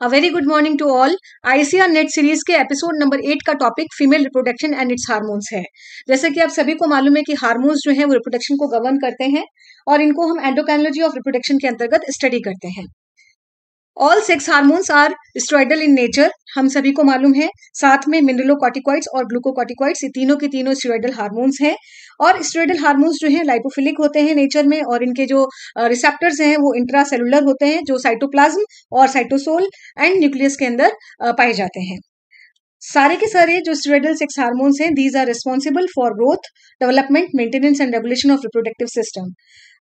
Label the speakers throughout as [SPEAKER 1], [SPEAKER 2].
[SPEAKER 1] A very good morning to all. ICR NET series के episode number 8 का topic female reproduction and its hormones है। जैसे कि आप सभी को मालूम है कि हार्मोन्स जो है वो रिप्रोडक्शन को गवर्न करते हैं और इनको हम एंडोक्राइनोलॉजी ऑफ रिप्रोडक्शन के अंतर्गत स्टडी करते हैं। All sex hormones are steroidal in nature, हम सभी को मालूम है। साथ में मिनरलोकॉर्टिकॉइड्स और ग्लूकोकॉर्टिकॉइड्स, ये तीनों के तीनों स्टेरॉइडल हार्मोन्स हैं। और स्टेरॉइडल हार्मोन्स जो है लाइपोफिलिक होते हैं नेचर में, और इनके जो रिसेप्टर्स हैं वो इंट्रासेलुलर होते हैं, जो साइटोप्लाज्म और साइटोसोल एंड न्यूक्लियस के अंदर पाए जाते हैं। सारे के सारे जो स्टेरॉइडल सेक्स हार्मोन्स हैं, these are responsible for growth, development, maintenance and regulation of reproductive system.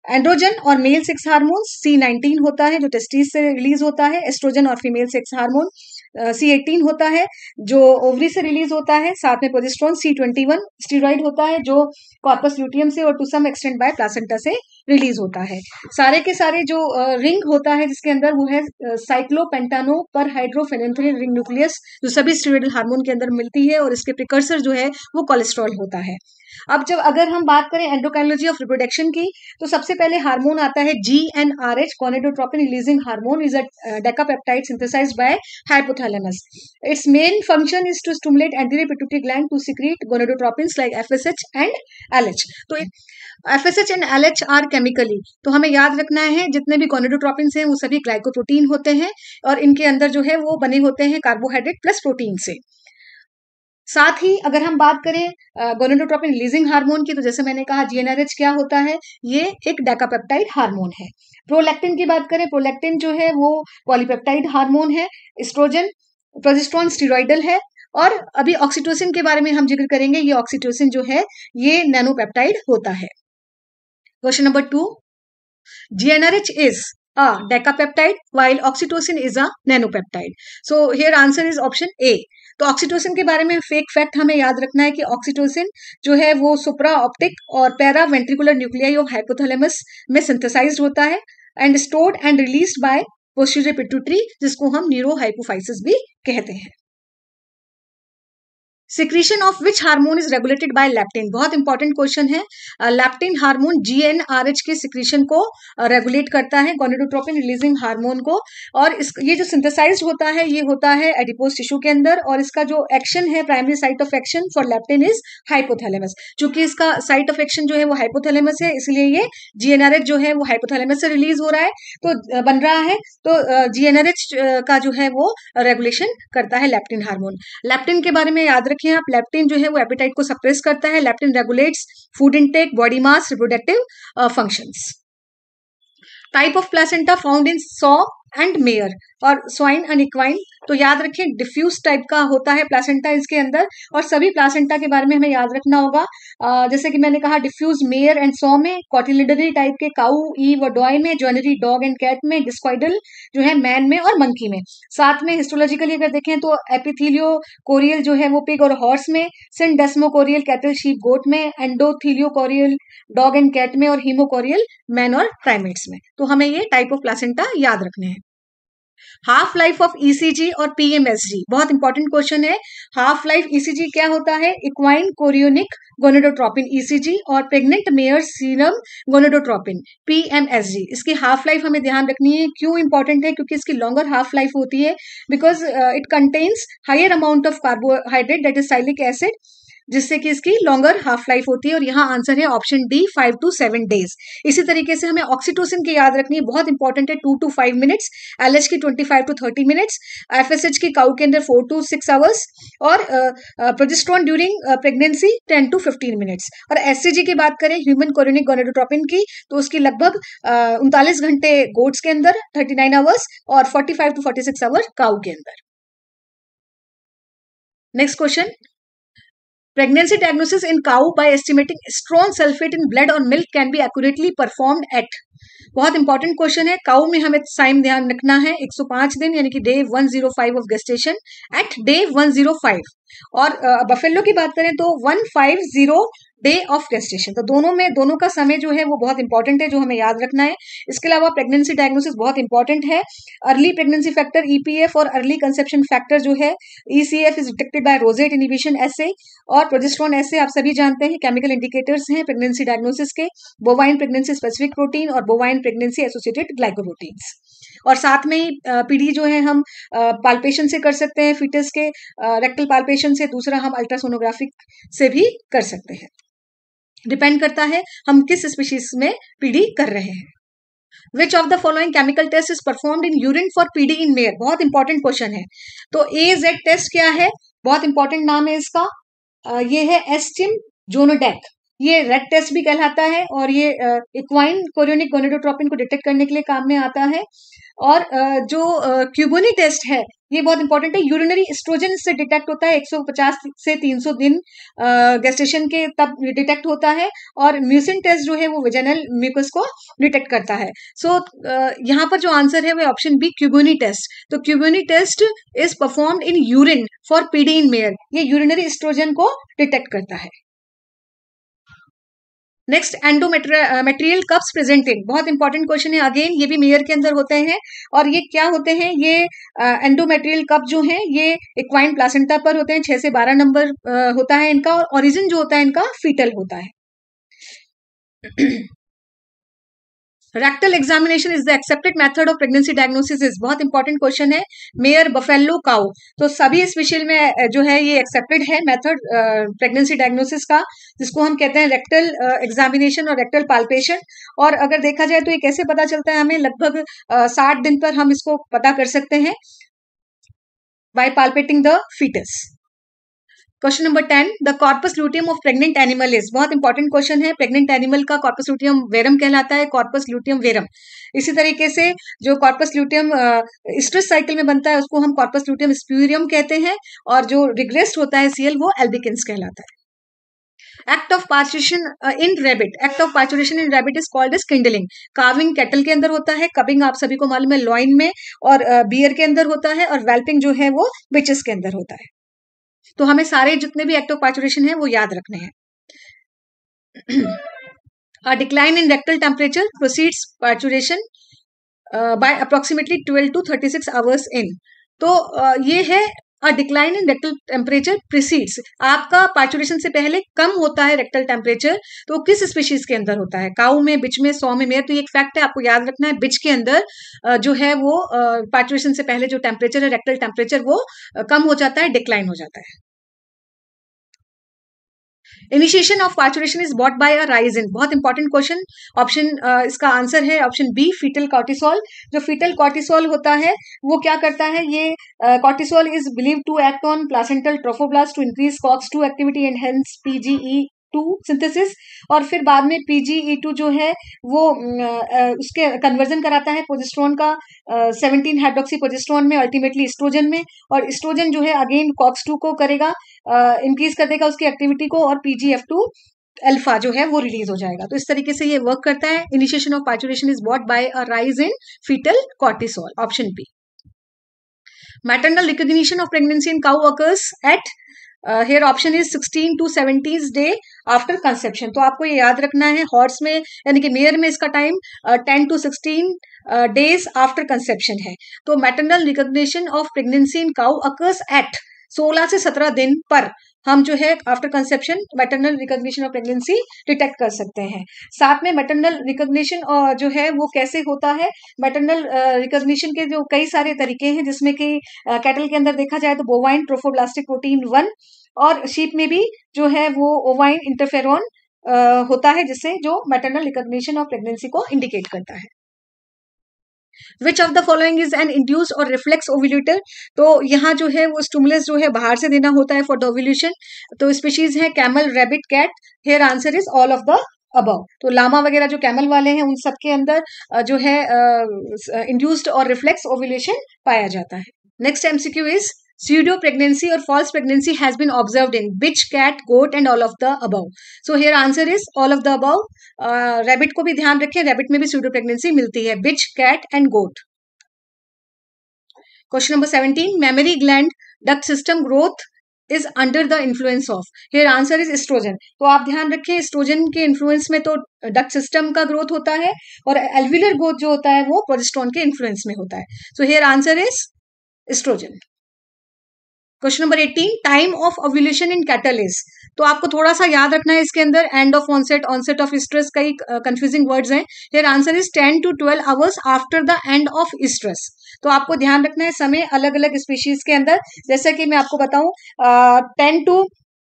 [SPEAKER 1] Androgen और मेल सेक्स हार्मोन C19 होता है जो टेस्टिस से रिलीज होता है। एस्ट्रोजन और फीमेल सेक्स हार्मोन C18 होता है जो ओवरी से रिलीज होता है। साथ में प्रोजेस्टेरोन C21 स्टीरॉइड होता है जो कॉर्पस ल्यूटियम से और to some extent by placenta से रिलीज होता है। सारे के सारे जो रिंग होता है जिसके अंदर वो है साइक्लोपेंटानो पर हाइड्रोफेनेंथ्रिन रिंग न्यूक्लियस, जो सभी स्टेरॉइडल हार्मोन के अंदर मिलती है, और इसके प्रिकर्सर जो है वो कोलेस्ट्रॉल होता है। अब जब अगर हम बात करें एंडोक्राइनोलॉजी ऑफ रिप्रोडक्शन की, तो सबसे पहले हार्मोन आता है GnRH, gonadotropin releasing hormone, is a decapeptide synthesized by hypothalamus. Its main function is to stimulate anterior pituitary gland to secrete gonadotropins like FSH and LH। तो FSH and LH are chemically, तो हमें याद रखना है जितने भी गोनेडोट्रोपिन्स हैं वो सभी ग्लाइकोप्रोटीन होते हैं, और इनके अंदर जो है वो बने होते हैं कार्बोहाइड्रेट प्लस प्रोटीन से। साथ ही अगर हम बात करें गोनेडोट्रोपिन रिलीजिंग हार्मोन की, तो जैसे मैंने कहा GnRH क्या होता है, ये एक डेकापेप्टाइड हार्मोन है। प्रोलैक्टिन की बात करें, प्रोलैक्टिन जो है वो पॉलीपेप्टाइड हार्मोन है। एस्ट्रोजन, प्रोजेस्टेरोन स्टेरॉइडल है। और अभी ऑक्सीटोसिन के बारे में हम जिक्र करेंगे, ये ऑक्सीटोसिन जो है ये नैनोपेप्टाइड होता है। Question number 2, GnRH is a decapeptide while oxytocin is a nanopeptide. So here answer is option A. तो ऑक्सीटोसिन के बारे में फेक फैक्ट हमें याद रखना है कि ऑक्सीटोसिन जो है वो सुप्रा ऑप्टिक और para ventricular nuclei of hypothalamus में सिंथेसाइज्ड होता है and stored and released by posterior pituitary, जिसको हम न्यूरोहाइपोफाइसिस भी कहते हैं। Secretion of which hormone is regulated by leptin, बहुत इंपॉर्टेंट क्वेश्चन है। लैप्टिन हार्मोन GnRH के सिक्रीशन को रेगुलेट करता है, गोनेडोट्रोपिन रिलीजिंग हार्मोन को। और ये जो सिंथेसाइज्ड होता है ये होता है एडिपोज टिश्यू के अंदर, और इसका जो एक्शन है, primary site of action for leptin is hypothalamus. चूंकि इसका साइट ऑफ एक्शन जो है वो हाइपोथैलेमस है, इसलिए ये GnRH जो है वो हाइपोथैलेमस से रिलीज हो रहा है, तो बन रहा है, तो GnRH का जो है वो रेगुलेशन करता है लैप्टिन हार्मोन। लैप्टिन के बारे में याद रखिए आप, लैप्टिन जो है वो एपेटाइट को सप्रेस करता है। Leptin regulates food intake, body mass, reproductive functions. Type of placenta found in sow and mare और स्वाइन एंड इक्वाइन, तो याद रखें डिफ्यूज टाइप का होता है प्लासेंटा इसके अंदर। और सभी प्लासेंटा के बारे में हमें याद रखना होगा, जैसे कि मैंने कहा डिफ्यूज मेयर एंड सॉ में, कॉटिलिडरी टाइप के काऊ, ईव और डॉय में, जॉइनरी डॉग एंड कैट में, डिस्क्वाइडल जो है मैन में और मंकी में। साथ में हिस्टोलॉजिकली अगर देखें तो एपिथीलियो कोरियल जो है वो पिग और हॉर्स में, सिंडेस्मोकोरियल कैटल शीप गोट में, एंडोथीलियोकोरियल डॉग एंड कैट में, और हीमोकोरियल मैन और प्राइमेट्स में। तो हमें ये टाइप ऑफ प्लासेंटा याद रखने हैं। हाफ लाइफ ऑफ ECG और PMSG, बहुत इंपॉर्टेंट क्वेश्चन है। हाफ लाइफ ECG क्या होता है, इक्वाइन कोरियोनिक गोनेडोट्रोपिन ECG, और pregnant mayor serum gonadotropin PMSG। इसकी हाफ लाइफ हमें ध्यान रखनी है। क्यों इंपॉर्टेंट है, क्योंकि इसकी लॉन्गर हाफ लाइफ होती है, because it contains higher amount of carbohydrate that is sialic acid, जिससे कि इसकी लॉन्गर हाफ लाइफ होती है। और यहाँ आंसर है ऑप्शन डी, 5 to 7 डेज। इसी तरीके से हमें ऑक्सीटोसिन की याद रखनी है, बहुत इंपॉर्टेंट है, 2 to 5 मिनट्स, LH की 25 to 30 मिनट्स, FSH की काऊ के अंदर 4 to 6 आवर्स, और progesterone during pregnancy 10 to 15 minutes. और SCG की बात करें, ह्यूमन कोरियोनिक गोनेडोट्रोपिन की, तो उसकी लगभग 39 घंटे गोट्स के अंदर, 39 आवर्स, और 45 to 46 आवर काऊ के अंदर। Next question, pregnancy diagnosis in cow by estimating estrone sulfate in blood or milk can be accurately performed at, बहुत इंपॉर्टेंट क्वेश्चन है। काउ में हमें टाइम ध्यान रखना है 105 दिन, यानी कि day 105 of gestation at day 105। और बफेलो की बात करें तो 150 डे ऑफ गेस्टेशन। तो दोनों का समय जो है वो बहुत इंपॉर्टेंट है, जो हमें याद रखना है। इसके अलावा प्रेगनेंसी डायग्नोसिस बहुत इंपॉर्टेंट है। अर्ली प्रेगनेंसी फैक्टर EPF और अर्ली कंसेप्शन फैक्टर जो है ECF is detected by rosette inhibition assay, और प्रोजेस्टेरोन एसे आप सभी जानते हैं केमिकल इंडिकेटर्स हैं प्रेगनेंसी डायग्नोसिस के। बोवाइन प्रेगनेंसी स्पेसिफिक प्रोटीन और बोवाइन प्रेगनेंसी एसोसिएटेड ग्लाइकोप्रोटीन्स। और साथ में ही पीडी जो है हम पाल्पेशन से कर सकते हैं, फीटस के रेक्टल पाल्पेशन से, दूसरा हम अल्ट्रासोनोग्राफिक से भी कर सकते हैं। डिपेंड करता है हम किस स्पीशीज में पीडी कर रहे हैं। Which of the following chemical test is performed in urine for PD in mare, बहुत इंपॉर्टेंट क्वेश्चन है। तो AZ टेस्ट क्या है, बहुत इंपॉर्टेंट नाम है इसका, ये है एस्टिम जोनोडेक, ये रेड टेस्ट भी कहलाता है और ये इक्वाइन कोरियोनिक गोनेडोट्रोपिन को डिटेक्ट करने के लिए काम में आता है। और जो क्यूबोनी टेस्ट है ये बहुत इंपॉर्टेंट है, यूरिनरी एस्ट्रोजन से डिटेक्ट होता है, 150 से 300 दिन गेस्टेशन के तब डिटेक्ट होता है। और म्यूसिन टेस्ट जो है वो वेजाइनल म्यूकस को डिटेक्ट करता है। सो यहाँ पर जो आंसर है वो ऑप्शन बी, क्यूबोनी टेस्ट। तो Cuboni test is performed in urine for PD in mare, ये यूरिनरी एस्ट्रोजन को डिटेक्ट करता है। Next, endometrial cups present in, बहुत इंपॉर्टेंट क्वेश्चन है, अगेन ये भी मेयर के अंदर होते हैं। और ये क्या होते हैं, ये एंडोमेट्रियल कप जो हैं ये इक्वाइन प्लासेंटा पर होते हैं, 6 से 12 नंबर होता है इनका, और ओरिजिन जो होता है इनका फीटल होता है। Rectal examination is the accepted method of pregnancy diagnosis is, बहुत इंपॉर्टेंट क्वेश्चन है, मेयर, बफेलो, काउ, तो सभी स्पेशल में जो है ये एक्सेप्टेड है मेथड प्रेगनेंसी डायग्नोसिस का, जिसको हम कहते हैं रेक्टल एग्जामिनेशन और रेक्टल पाल्पेशन। और अगर देखा जाए तो ये कैसे पता चलता है हमें, लगभग 60 दिन पर हम इसको पता कर सकते हैं by palpating the foetus. Question number 10, the corpus luteum of pregnant animal is, बहुत इंपॉर्टेंट क्वेश्चन है, प्रेग्नेंट एनिमल का कॉर्पस ल्यूटियम वेरम कहलाता है, कॉर्पस ल्यूटियम वेरम। इसी तरीके से जो कॉर्पस ल्यूटियम स्ट्रेस साइकिल में बनता है उसको हम कॉर्पस ल्यूटियम स्प्यूरियम कहते हैं, और जो रिग्रेस्ड होता है सीएल वो एल्बिकिंस कहलाता है। Act of parturition in rabbit, act of parturition in rabbit is called as kindling. Calving cattle के अंदर होता है, कबिंग आप सभी को मालूम है लॉइन में और बियर के अंदर होता है, और वेल्पिंग जो है वो बिचेस के अंदर होता है। तो हमें सारे जितने भी एक्ट ऑफ पार्चुरेशन है वो याद रखने हैं। A decline in rectal temperature precedes parturition by approximately 12 to 36 hours in. तो ये है a decline in rectal temperature precedes, आपका पार्चुरेशन से पहले कम होता है रेक्टल टेम्परेचर। तो किस स्पीशीज के अंदर होता है, काऊ में, बिच में, सौ में, मेयर। तो ये एक फैक्ट है, आपको याद रखना है, बिच के अंदर जो है वो पार्चुरेशन से पहले जो टेम्परेचर है, रेक्टल टेम्परेचर, वो कम हो जाता है, डिक्लाइन हो जाता है। Initiation of parturition is bot by a rise in, बहुत इंपॉर्टेंट क्वेश्चन, ऑप्शन इसका आंसर है ऑप्शन बी, फीटल कॉर्टिसोल। जो फीटल कॉर्टिसोल होता है वो क्या करता है, ये cortisol is believe to act on placental trophoblast to increase COX two activity and hence PGE2 synthesis, और फिर बाद में PGE2 जो है वो उसके कन्वर्जन कराता है प्रोजेस्टेरोन का 17 हाइड्रोक्सी प्रोजेस्टेरोन में, अल्टीमेटली एस्ट्रोजन में, और एस्ट्रोजन जो है अगेन कॉक्स2 को करेगा, इंक्रीज कर देगा उसकी एक्टिविटी को, और PGF2 अल्फा जो है वो रिलीज हो जाएगा। तो इस तरीके से ये वर्क करता है। Initiation of parturition is bot by a rise in foetal cortisol, option B. Maternal recognition of pregnancy in cow occurs at, here option is 16 to 17 day after conception. तो आपको ये याद रखना है, हॉर्स में यानी कि मेयर में इसका time 10 to 16 days after conception है। तो maternal recognition of pregnancy in cow occurs eight 16 से 17 दिन पर हम जो है after conception maternal recognition of pregnancy detect कर सकते हैं। साथ में मैटरनल रिकॉग्निशन जो है वो कैसे होता है, मैटरनल रिकॉग्निशन के जो कई सारे तरीके हैं, जिसमें कि कैटल के अंदर देखा जाए तो बोवाइन ट्रोफोब्लास्टिक प्रोटीन 1, और शीप में भी जो है वो ओवाइन इंटरफेरोन होता है, जिससे जो मैटरनल रिकॉग्निशन ऑफ प्रेगनेंसी को इंडिकेट करता है। विच of the following is an induced और रिफ्लेक्स ओव्यूलेटर, तो यहाँ जो है वो स्टिमुलस जो है बाहर से देना होता है फॉर द ओव्यूलेशन। तो स्पीशीज है camel, rabbit, cat. Here answer is all of the above. तो लामा वगैरह जो कैमल वाले हैं उन सब के अंदर जो है इंड्यूस्ड और रिफ्लेक्स ओव्यूलेशन पाया जाता है। Next MCQ is pseudo pregnancy or false pregnancy has been observed in bitch, cat, goat and all of the above. So here answer is all of the above. Rabbit को भी ध्यान रखें, rabbit में भी pseudo pregnancy मिलती है, bitch, cat and goat. Question number 17, mammary gland duct system growth is under the influence of. Here answer is estrogen. तो आप ध्यान रखें, एस्ट्रोजन के इन्फ्लुएंस में तो डक्ट सिस्टम का ग्रोथ होता है, और एल्व्यूलर ग्रोथ जो होता है वो प्रोजेस्टेरोन के इन्फ्लुएंस में होता है। So here answer is estrogen. Question number 18, time of ovulation in cattle is. तो आपको थोड़ा सा याद रखना है इसके अंदर, end of onset, onset of oestrus, कई कंफ्यूजिंग वर्ड्स हैं। Here answer is 10 to 12 hours after the end of oestrus. तो आपको ध्यान रखना है समय अलग अलग स्पीशीज के अंदर। जैसे कि मैं आपको बताऊं, 10 to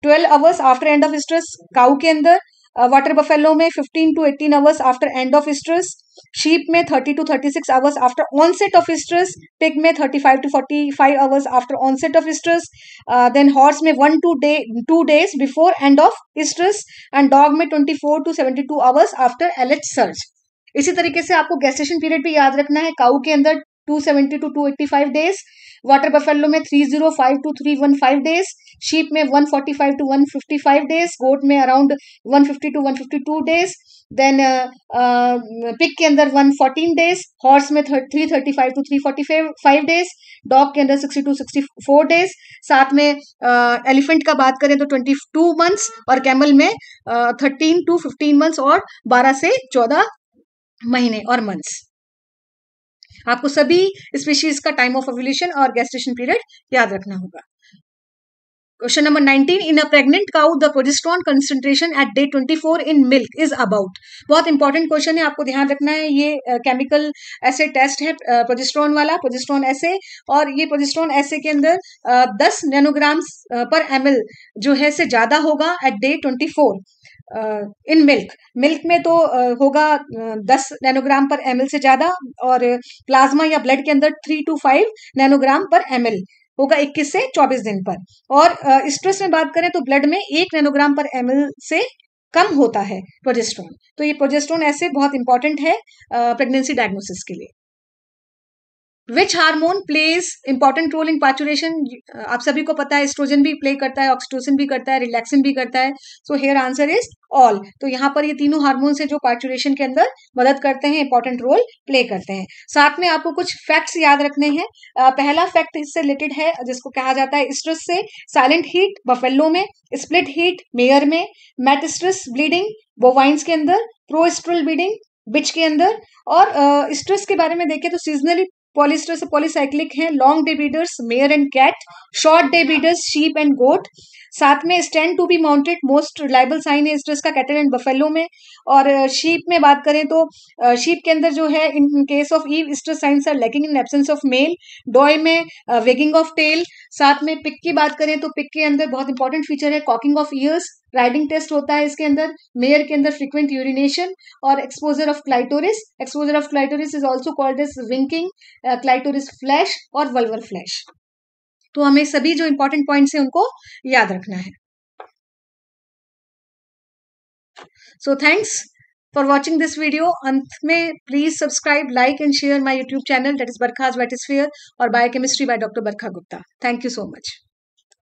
[SPEAKER 1] 12 hours after end of estrus cow के अंदर, वाटर बफेलो में 15 to 18 hours after end of estrus, sheep में 30 to 36 hours after onset of estrus, pig में 35 to 45 hours after onset of estrus, then horse में 2 days before end of estrus, and dog में 24 to 72 hours after LH surge. इसी तरीके से आपको gestation period भी याद रखना है। काऊ के अंदर 270 to 285 डेज, वाटर बफेलो में 305 to 315 डेज, शीप में 145 to 155 डेज, गोट में around 150 to 152 days, then pig के अंदर 114 डेज, हॉर्स में 335 to 345 डेज, डॉग के अंदर 60 to 64 डेज, साथ में एलिफेंट का बात करें तो 22 मंथ्स, और कैमल में 13 to 15 मंथ्स और 12 से 14 महीने और मंथ्स। आपको सभी स्पीशीज का टाइम ऑफ ओव्यूलेशन और गेस्टेशन पीरियड याद रखना होगा। Question number 19, in a pregnant cow the progesterone concentration at day 24 in milk is about. बहुत इंपॉर्टेंट क्वेश्चन है, आपको ध्यान रखना है। ये केमिकल एसे टेस्ट है प्रोजेस्टेरोन वाला, प्रोजेस्टेरोन एसे, और ये प्रोजेस्टेरोन एसे के अंदर 10 नैनोग्राम्स पर ml जो है से ज्यादा होगा एट डे 24 इन मिल्क में तो होगा 10 नैनोग्राम पर ml से ज्यादा, और प्लाज्मा या ब्लड के अंदर 3 to 5 नैनोग्राम पर ml होगा 21 से 24 दिन पर। और स्ट्रेस में बात करें तो ब्लड में 1 नैनोग्राम पर ml से कम होता है प्रोजेस्टेरोन। तो ये प्रोजेस्टेरोन ऐसे बहुत इंपॉर्टेंट है प्रेगनेंसी डायग्नोसिस के लिए। Which hormone plays important role in parturition. आप सभी को पता है एस्ट्रोजन भी प्ले करता है, ऑक्सीटोसिन भी करता है, रिलैक्सिन भी करता है। So here answer is all. तो यहाँ पर ये तीनों हार्मोन्स हैं जो पार्चुरेशन के अंदर मदद करते हैं, इंपॉर्टेंट रोल प्ले करते हैं। साथ में आपको कुछ फैक्ट्स याद रखने हैं। पहला फैक्ट इससे रिलेटेड है जिसको कहा जाता है स्ट्रेस से, साइलेंट हीट बफेलो में, स्प्लिट हीट मेयर में, मेटास्ट्रेस ब्लीडिंग बोवाइंस के अंदर, प्रोस्ट्रल ब्लीडिंग बिच के अंदर। और स्ट्रेस के बारे में देखें तो सीजनली पॉलिस्टर से पॉलीसाइक्लिक हैं, long day breeders mare and cat, short day breeders sheep and goat. साथ में stand to be mounted most reliable sign है स्ट्रेस का कैटल एंड बफेलो में। और शीप में बात करें तो शीप के अंदर जो है in case of ewe oestrus signs are lacking in absence of male. Doe में वेगिंग ऑफ टेल। साथ में पिग की बात करें तो पिग के अंदर बहुत इंपॉर्टेंट फीचर है cocking of ears, riding test होता है इसके अंदर। मेयर के अंदर फ्रीक्वेंट यूरिनेशन और exposure of clitoris. Exposure of clitoris is also called as winking, clitoris flash और वल्वर फ्लैश। तो हमें सभी जो इंपॉर्टेंट पॉइंट्स हैं उनको याद रखना है। So thanks for watching this video. अंत में please subscribe, like and share my YouTube channel that is Barkha's vetisphere और biochemistry by doctor Barkha Gupta. Thank you so much.